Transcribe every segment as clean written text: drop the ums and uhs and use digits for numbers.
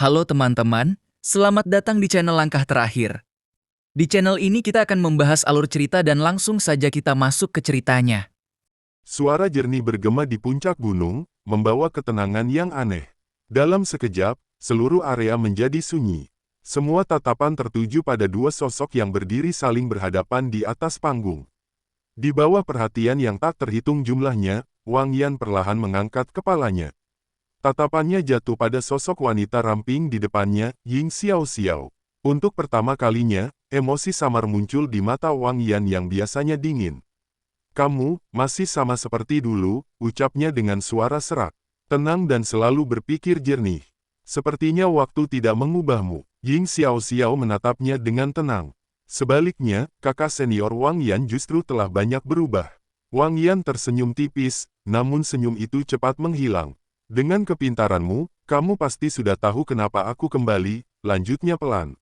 Halo teman-teman, selamat datang di channel Langkah Terakhir. Di channel ini kita akan membahas alur cerita dan langsung saja kita masuk ke ceritanya. Suara jernih bergema di puncak gunung, membawa ketenangan yang aneh. Dalam sekejap, seluruh area menjadi sunyi. Semua tatapan tertuju pada dua sosok yang berdiri saling berhadapan di atas panggung. Di bawah perhatian yang tak terhitung jumlahnya, Wang Yan perlahan mengangkat kepalanya. Tatapannya jatuh pada sosok wanita ramping di depannya, Ying Xiaoxiao. Untuk pertama kalinya, emosi samar muncul di mata Wang Yan yang biasanya dingin. "Kamu, masih sama seperti dulu," ucapnya dengan suara serak. "Tenang dan selalu berpikir jernih. Sepertinya waktu tidak mengubahmu." Ying Xiaoxiao menatapnya dengan tenang. Sebaliknya, kakak senior Wang Yan justru telah banyak berubah. Wang Yan tersenyum tipis, namun senyum itu cepat menghilang. "Dengan kepintaranmu, kamu pasti sudah tahu kenapa aku kembali," lanjutnya pelan.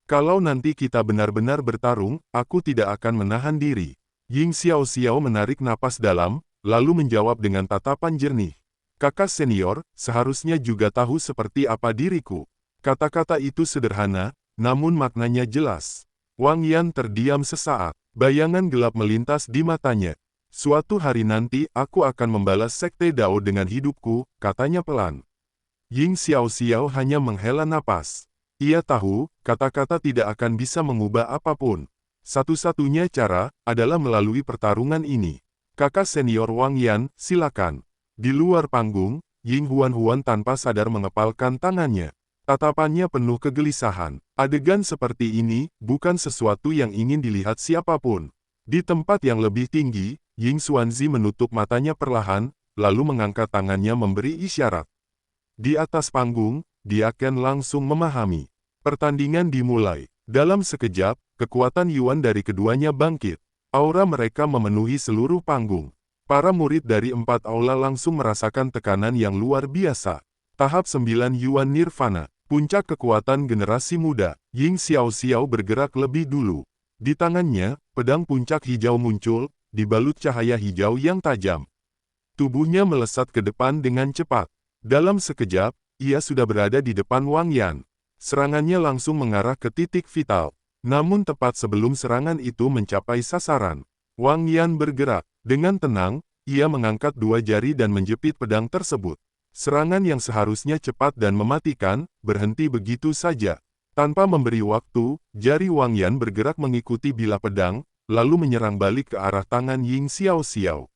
"Kalau nanti kita benar-benar bertarung, aku tidak akan menahan diri." Ying Xiaoxiao menarik napas dalam, lalu menjawab dengan tatapan jernih. "Kakak senior, seharusnya juga tahu seperti apa diriku." Kata-kata itu sederhana, namun maknanya jelas. Wang Yan terdiam sesaat. Bayangan gelap melintas di matanya. "Suatu hari nanti aku akan membalas Sekte Dao dengan hidupku," katanya pelan. Ying Xiaoxiao hanya menghela napas. Ia tahu, kata-kata tidak akan bisa mengubah apapun. Satu-satunya cara, adalah melalui pertarungan ini. "Kakak senior Wang Yan, silakan." Di luar panggung, Ying Huan-Huan tanpa sadar mengepalkan tangannya. Tatapannya penuh kegelisahan. Adegan seperti ini, bukan sesuatu yang ingin dilihat siapapun. Di tempat yang lebih tinggi, Ying Xuanzi menutup matanya perlahan, lalu mengangkat tangannya memberi isyarat. Di atas panggung, dia akan langsung memahami. Pertandingan dimulai. Dalam sekejap, kekuatan Yuan dari keduanya bangkit. Aura mereka memenuhi seluruh panggung. Para murid dari 4 aula langsung merasakan tekanan yang luar biasa. Tahap 9 Yuan Nirvana. Puncak kekuatan generasi muda. Ying Xiaoxiao bergerak lebih dulu. Di tangannya, pedang puncak hijau muncul, dibalut cahaya hijau yang tajam. Tubuhnya melesat ke depan dengan cepat. Dalam sekejap, ia sudah berada di depan Wang Yan. Serangannya langsung mengarah ke titik vital. Namun tepat sebelum serangan itu mencapai sasaran, Wang Yan bergerak. Dengan tenang, ia mengangkat dua jari dan menjepit pedang tersebut. Serangan yang seharusnya cepat dan mematikan, berhenti begitu saja. Tanpa memberi waktu, jari Wang Yan bergerak mengikuti bilah pedang, lalu menyerang balik ke arah tangan Ying Xiaoxiao.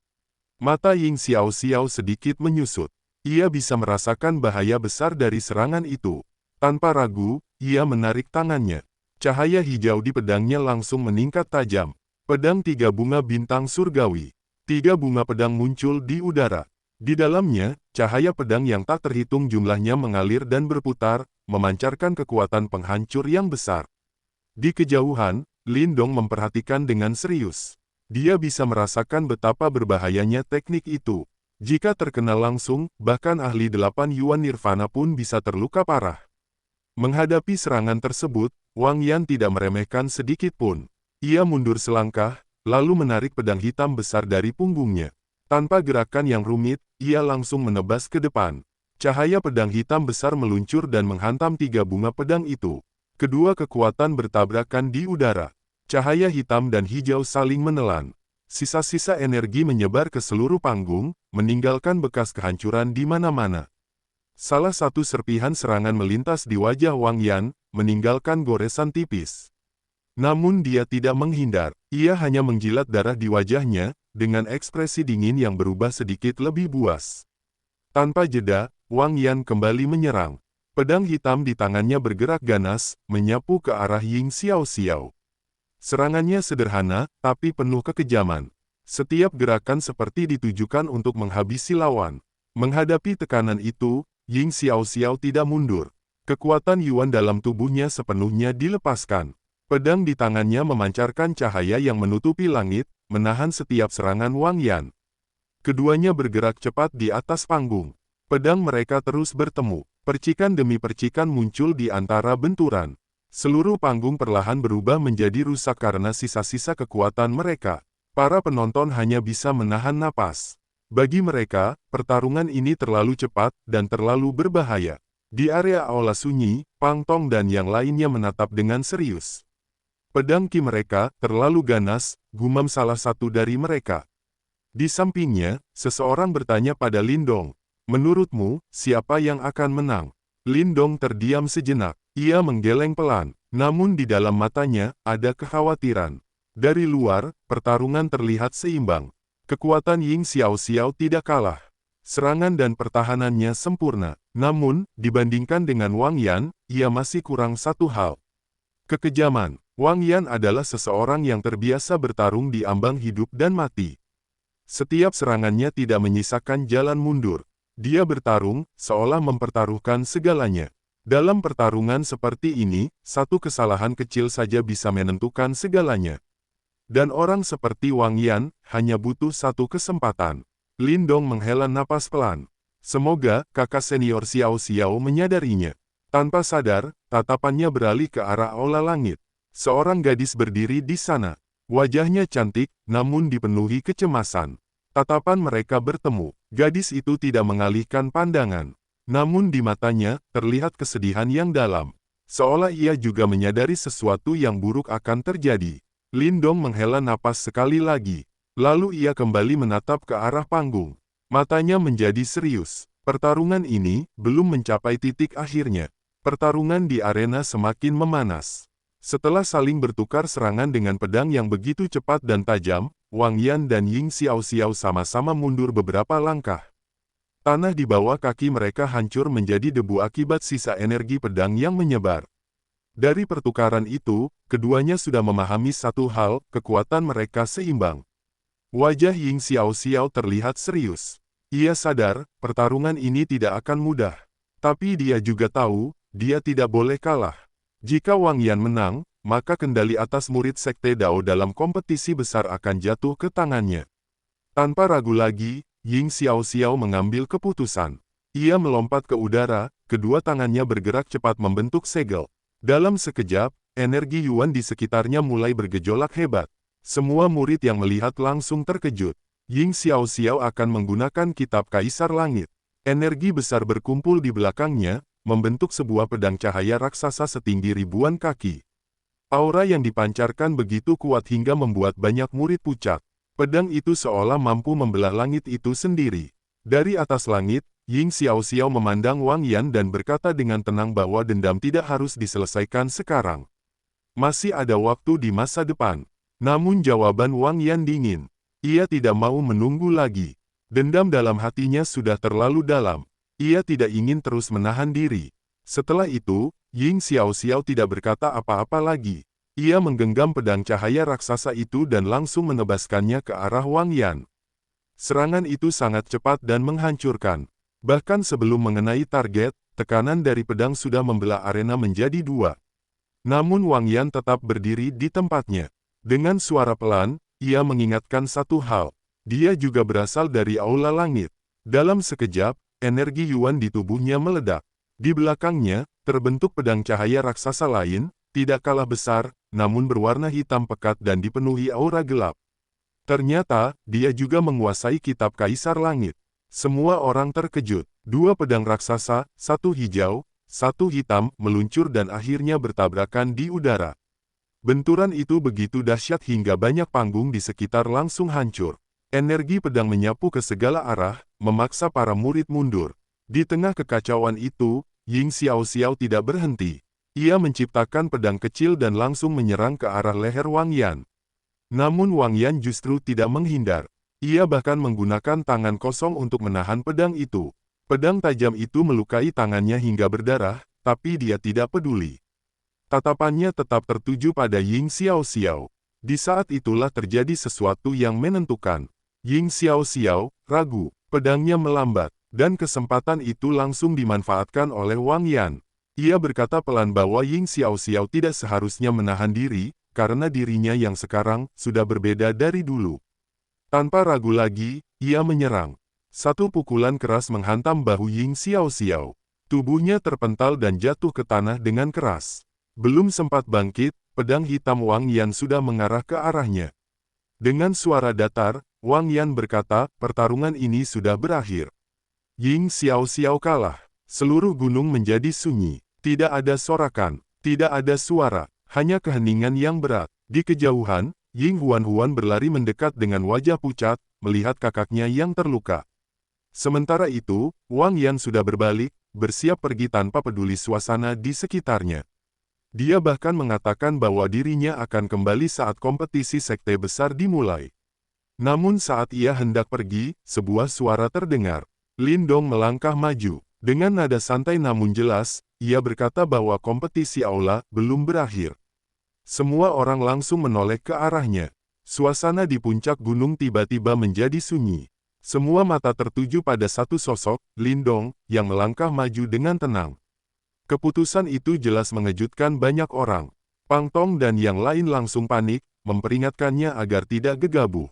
Mata Ying Xiaoxiao sedikit menyusut. Ia bisa merasakan bahaya besar dari serangan itu. Tanpa ragu, ia menarik tangannya. Cahaya hijau di pedangnya langsung meningkat tajam. Pedang 3 bunga bintang surgawi. 3 bunga pedang muncul di udara. Di dalamnya, cahaya pedang yang tak terhitung jumlahnya mengalir dan berputar, memancarkan kekuatan penghancur yang besar. Di kejauhan, Lin Dong memperhatikan dengan serius. Dia bisa merasakan betapa berbahayanya teknik itu. Jika terkena langsung, bahkan ahli 8 Yuan Nirvana pun bisa terluka parah. Menghadapi serangan tersebut, Wang Yan tidak meremehkan sedikit pun. Ia mundur selangkah, lalu menarik pedang hitam besar dari punggungnya. Tanpa gerakan yang rumit, ia langsung menebas ke depan. Cahaya pedang hitam besar meluncur dan menghantam 3 bunga pedang itu. Kedua kekuatan bertabrakan di udara. Cahaya hitam dan hijau saling menelan. Sisa-sisa energi menyebar ke seluruh panggung, meninggalkan bekas kehancuran di mana-mana. Salah satu serpihan serangan melintas di wajah Wang Yan, meninggalkan goresan tipis. Namun dia tidak menghindar, ia hanya menjilat darah di wajahnya, dengan ekspresi dingin yang berubah sedikit lebih buas. Tanpa jeda, Wang Yan kembali menyerang. Pedang hitam di tangannya bergerak ganas, menyapu ke arah Ying Xiaoxiao. Serangannya sederhana, tapi penuh kekejaman. Setiap gerakan seperti ditujukan untuk menghabisi lawan. Menghadapi tekanan itu, Ying Xiaoxiao tidak mundur. Kekuatan Yuan dalam tubuhnya sepenuhnya dilepaskan. Pedang di tangannya memancarkan cahaya yang menutupi langit, menahan setiap serangan Wang Yan. Keduanya bergerak cepat di atas panggung. Pedang mereka terus bertemu. Percikan demi percikan muncul di antara benturan. Seluruh panggung perlahan berubah menjadi rusak karena sisa-sisa kekuatan mereka. Para penonton hanya bisa menahan napas. Bagi mereka, pertarungan ini terlalu cepat dan terlalu berbahaya. Di area aula sunyi, Pang Tong dan yang lainnya menatap dengan serius. Pedang Qi mereka terlalu ganas, gumam salah satu dari mereka. Di sampingnya, seseorang bertanya pada Lindong, "Menurutmu, siapa yang akan menang?" Lindong terdiam sejenak. Ia menggeleng pelan, namun di dalam matanya ada kekhawatiran. Dari luar, pertarungan terlihat seimbang. Kekuatan Ying Xiaoxiao tidak kalah. Serangan dan pertahanannya sempurna. Namun, dibandingkan dengan Wang Yan, ia masih kurang satu hal. Kekejaman. Wang Yan adalah seseorang yang terbiasa bertarung di ambang hidup dan mati. Setiap serangannya tidak menyisakan jalan mundur. Dia bertarung, seolah mempertaruhkan segalanya. Dalam pertarungan seperti ini, satu kesalahan kecil saja bisa menentukan segalanya. Dan orang seperti Wang Yan, hanya butuh satu kesempatan. Lindong menghela napas pelan. Semoga kakak senior Xiao Xiao menyadarinya. Tanpa sadar, tatapannya beralih ke arah aula langit. Seorang gadis berdiri di sana. Wajahnya cantik, namun dipenuhi kecemasan. Tatapan mereka bertemu. Gadis itu tidak mengalihkan pandangan. Namun di matanya, terlihat kesedihan yang dalam. Seolah ia juga menyadari sesuatu yang buruk akan terjadi. Lindong menghela napas sekali lagi. Lalu ia kembali menatap ke arah panggung. Matanya menjadi serius. Pertarungan ini belum mencapai titik akhirnya. Pertarungan di arena semakin memanas. Setelah saling bertukar serangan dengan pedang yang begitu cepat dan tajam, Wang Yan dan Ying Xiaoxiao sama-sama mundur beberapa langkah. Tanah di bawah kaki mereka hancur menjadi debu akibat sisa energi pedang yang menyebar. Dari pertukaran itu, keduanya sudah memahami satu hal, kekuatan mereka seimbang. Wajah Ying Xiaoxiao terlihat serius. Ia sadar, pertarungan ini tidak akan mudah. Tapi dia juga tahu, dia tidak boleh kalah. Jika Wang Yan menang, maka kendali atas murid Sekte Dao dalam kompetisi besar akan jatuh ke tangannya. Tanpa ragu lagi, Ying Xiaoxiao mengambil keputusan. Ia melompat ke udara, kedua tangannya bergerak cepat membentuk segel. Dalam sekejap, energi Yuan di sekitarnya mulai bergejolak hebat. Semua murid yang melihat langsung terkejut. Ying Xiaoxiao akan menggunakan kitab Kaisar Langit. Energi besar berkumpul di belakangnya, membentuk sebuah pedang cahaya raksasa setinggi ribuan kaki. Aura yang dipancarkan begitu kuat hingga membuat banyak murid pucat. Pedang itu seolah mampu membelah langit itu sendiri. Dari atas langit, Ying Xiaoxiao memandang Wang Yan dan berkata dengan tenang bahwa dendam tidak harus diselesaikan sekarang. Masih ada waktu di masa depan. Namun jawaban Wang Yan dingin. Ia tidak mau menunggu lagi. Dendam dalam hatinya sudah terlalu dalam. Ia tidak ingin terus menahan diri. Setelah itu, Ying Xiaoxiao tidak berkata apa-apa lagi. Ia menggenggam pedang cahaya raksasa itu dan langsung menebaskannya ke arah Wang Yan. Serangan itu sangat cepat dan menghancurkan. Bahkan sebelum mengenai target, tekanan dari pedang sudah membelah arena menjadi dua. Namun Wang Yan tetap berdiri di tempatnya. Dengan suara pelan, ia mengingatkan satu hal. Dia juga berasal dari aula langit. Dalam sekejap, energi Yuan di tubuhnya meledak. Di belakangnya, terbentuk pedang cahaya raksasa lain, tidak kalah besar, namun berwarna hitam pekat dan dipenuhi aura gelap. Ternyata, dia juga menguasai kitab Kaisar Langit. Semua orang terkejut. Dua pedang raksasa, satu hijau, satu hitam, meluncur dan akhirnya bertabrakan di udara. Benturan itu begitu dahsyat hingga banyak panggung di sekitar langsung hancur. Energi pedang menyapu ke segala arah, memaksa para murid mundur. Di tengah kekacauan itu, Ying Xiaoxiao tidak berhenti. Ia menciptakan pedang kecil dan langsung menyerang ke arah leher Wang Yan. Namun Wang Yan justru tidak menghindar. Ia bahkan menggunakan tangan kosong untuk menahan pedang itu. Pedang tajam itu melukai tangannya hingga berdarah, tapi dia tidak peduli. Tatapannya tetap tertuju pada Ying Xiaoxiao. Di saat itulah terjadi sesuatu yang menentukan. Ying Xiaoxiao ragu, pedangnya melambat, dan kesempatan itu langsung dimanfaatkan oleh Wang Yan. Ia berkata pelan bahwa Ying Xiaoxiao tidak seharusnya menahan diri, karena dirinya yang sekarang sudah berbeda dari dulu. Tanpa ragu lagi, ia menyerang. Satu pukulan keras menghantam bahu Ying Xiaoxiao. Tubuhnya terpental dan jatuh ke tanah dengan keras. Belum sempat bangkit, pedang hitam Wang Yan sudah mengarah ke arahnya. Dengan suara datar, Wang Yan berkata, pertarungan ini sudah berakhir. Ying Xiaoxiao kalah. Seluruh gunung menjadi sunyi. Tidak ada sorakan, tidak ada suara, hanya keheningan yang berat. Di kejauhan, Ying Huan-Huan berlari mendekat dengan wajah pucat, melihat kakaknya yang terluka. Sementara itu, Wang Yan sudah berbalik, bersiap pergi tanpa peduli suasana di sekitarnya. Dia bahkan mengatakan bahwa dirinya akan kembali saat kompetisi sekte besar dimulai. Namun saat ia hendak pergi, sebuah suara terdengar. Lin Dong melangkah maju. Dengan nada santai namun jelas, ia berkata bahwa kompetisi aula belum berakhir. Semua orang langsung menoleh ke arahnya. Suasana di puncak gunung tiba-tiba menjadi sunyi. Semua mata tertuju pada satu sosok, Lin Dong, yang melangkah maju dengan tenang. Keputusan itu jelas mengejutkan banyak orang. Pang Tong dan yang lain langsung panik, memperingatkannya agar tidak gegabah.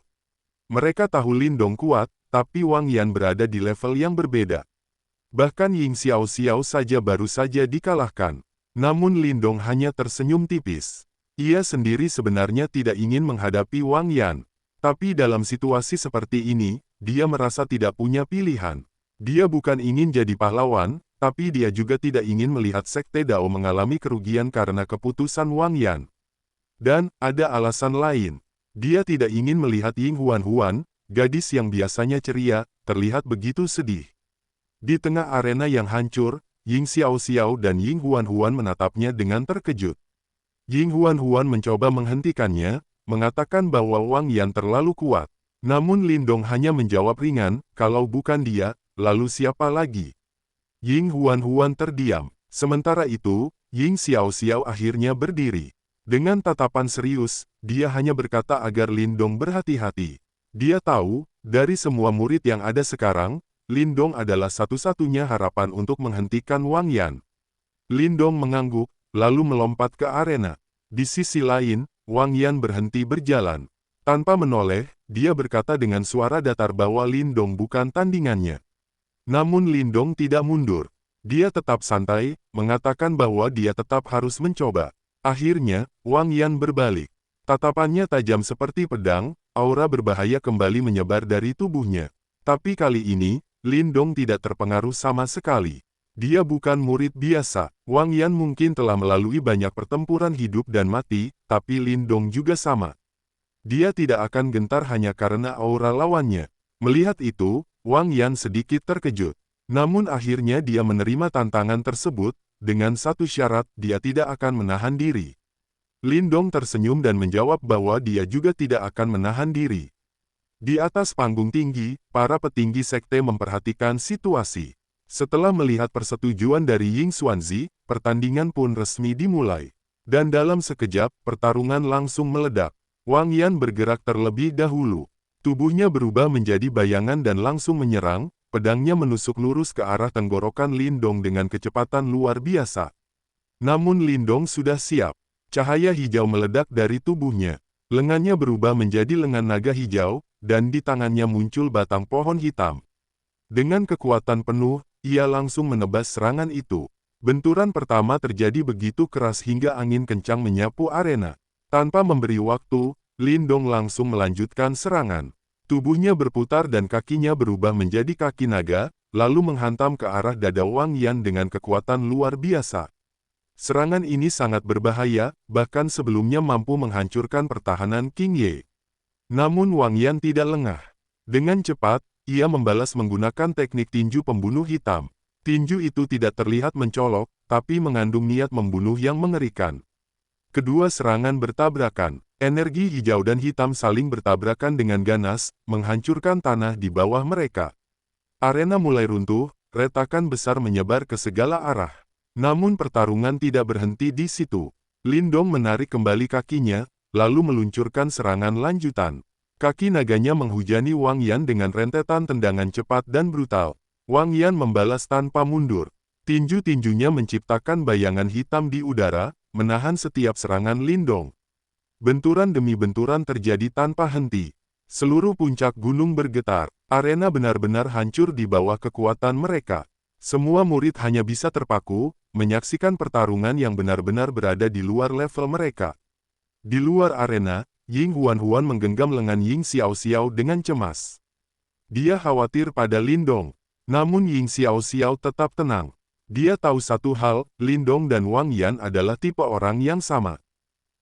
Mereka tahu Lin Dong kuat, tapi Wang Yan berada di level yang berbeda. Bahkan Ying Xiao-Xiao saja baru saja dikalahkan. Namun Lin Dong hanya tersenyum tipis. Ia sendiri sebenarnya tidak ingin menghadapi Wang Yan. Tapi dalam situasi seperti ini, dia merasa tidak punya pilihan. Dia bukan ingin jadi pahlawan, tapi dia juga tidak ingin melihat Sekte Dao mengalami kerugian karena keputusan Wang Yan. Dan, ada alasan lain. Dia tidak ingin melihat Ying Huan-Huan, gadis yang biasanya ceria, terlihat begitu sedih. Di tengah arena yang hancur, Ying Xiao-Xiao dan Ying Huan-Huan menatapnya dengan terkejut. Ying Huan-Huan mencoba menghentikannya, mengatakan bahwa Wang Yan terlalu kuat. Namun Lin Dong hanya menjawab ringan, kalau bukan dia, lalu siapa lagi? Ying Huan-Huan terdiam. Sementara itu, Ying Xiao-Xiao akhirnya berdiri. Dengan tatapan serius, dia hanya berkata agar Lin Dong berhati-hati. Dia tahu, dari semua murid yang ada sekarang, Lin Dong adalah satu-satunya harapan untuk menghentikan Wang Yan. Lin Dong mengangguk, lalu melompat ke arena. Di sisi lain, Wang Yan berhenti berjalan. Tanpa menoleh, dia berkata dengan suara datar bahwa Lin Dong bukan tandingannya. Namun Lin Dong tidak mundur. Dia tetap santai, mengatakan bahwa dia tetap harus mencoba. Akhirnya, Wang Yan berbalik. Tatapannya tajam seperti pedang, aura berbahaya kembali menyebar dari tubuhnya. Tapi kali ini, Lin Dong tidak terpengaruh sama sekali. Dia bukan murid biasa. Wang Yan mungkin telah melalui banyak pertempuran hidup dan mati, tapi Lin Dong juga sama. Dia tidak akan gentar hanya karena aura lawannya. Melihat itu, Wang Yan sedikit terkejut. Namun akhirnya dia menerima tantangan tersebut, dengan satu syarat, dia tidak akan menahan diri. Lin Dong tersenyum dan menjawab bahwa dia juga tidak akan menahan diri. Di atas panggung tinggi, para petinggi sekte memperhatikan situasi. Setelah melihat persetujuan dari Ying Xuanzi, pertandingan pun resmi dimulai. Dan dalam sekejap, pertarungan langsung meledak. Wang Yan bergerak terlebih dahulu. Tubuhnya berubah menjadi bayangan dan langsung menyerang, pedangnya menusuk lurus ke arah tenggorokan Lin Dong dengan kecepatan luar biasa. Namun Lin Dong sudah siap. Cahaya hijau meledak dari tubuhnya. Lengannya berubah menjadi lengan naga hijau, dan di tangannya muncul batang pohon hitam. Dengan kekuatan penuh, ia langsung menebas serangan itu. Benturan pertama terjadi begitu keras hingga angin kencang menyapu arena. Tanpa memberi waktu, Lin Dong langsung melanjutkan serangan. Tubuhnya berputar dan kakinya berubah menjadi kaki naga, lalu menghantam ke arah dada Wang Yan dengan kekuatan luar biasa. Serangan ini sangat berbahaya, bahkan sebelumnya mampu menghancurkan pertahanan King Ye. Namun Wang Yan tidak lengah. Dengan cepat, ia membalas menggunakan teknik tinju pembunuh hitam. Tinju itu tidak terlihat mencolok, tapi mengandung niat membunuh yang mengerikan. Kedua serangan bertabrakan. Energi hijau dan hitam saling bertabrakan dengan ganas, menghancurkan tanah di bawah mereka. Arena mulai runtuh, retakan besar menyebar ke segala arah. Namun pertarungan tidak berhenti di situ. Lin Dong menarik kembali kakinya, lalu meluncurkan serangan lanjutan. Kaki naganya menghujani Wang Yan dengan rentetan tendangan cepat dan brutal. Wang Yan membalas tanpa mundur. Tinju-tinjunya menciptakan bayangan hitam di udara, menahan setiap serangan Lin Dong. Benturan demi benturan terjadi tanpa henti. Seluruh puncak gunung bergetar. Arena benar-benar hancur di bawah kekuatan mereka. Semua murid hanya bisa terpaku, menyaksikan pertarungan yang benar-benar berada di luar level mereka. Di luar arena, Ying Huan-Huan menggenggam lengan Ying Xiao-Xiao dengan cemas. Dia khawatir pada Lin Dong. Namun Ying Xiao-Xiao tetap tenang. Dia tahu satu hal, Lindong dan Wang Yan adalah tipe orang yang sama.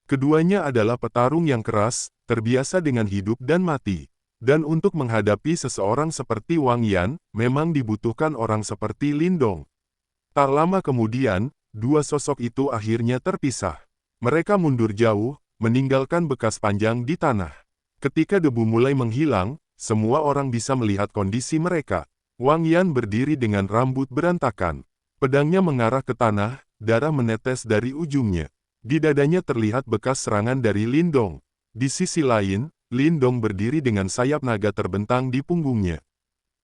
Keduanya adalah petarung yang keras, terbiasa dengan hidup dan mati. Dan untuk menghadapi seseorang seperti Wang Yan, memang dibutuhkan orang seperti Lindong. Tak lama kemudian, dua sosok itu akhirnya terpisah. Mereka mundur jauh, meninggalkan bekas panjang di tanah. Ketika debu mulai menghilang, semua orang bisa melihat kondisi mereka. Wang Yan berdiri dengan rambut berantakan. Pedangnya mengarah ke tanah, darah menetes dari ujungnya. Di dadanya terlihat bekas serangan dari Lindong. Di sisi lain, Lindong berdiri dengan sayap naga terbentang di punggungnya.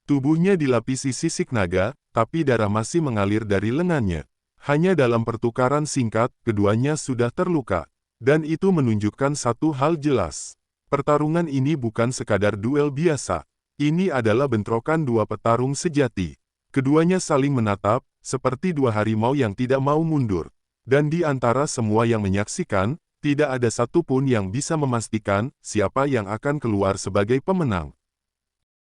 Tubuhnya dilapisi sisik naga, tapi darah masih mengalir dari lengannya. Hanya dalam pertukaran singkat, keduanya sudah terluka. Dan itu menunjukkan satu hal jelas. Pertarungan ini bukan sekadar duel biasa. Ini adalah bentrokan dua petarung sejati. Keduanya saling menatap, seperti dua harimau yang tidak mau mundur. Dan di antara semua yang menyaksikan, tidak ada satupun yang bisa memastikan siapa yang akan keluar sebagai pemenang.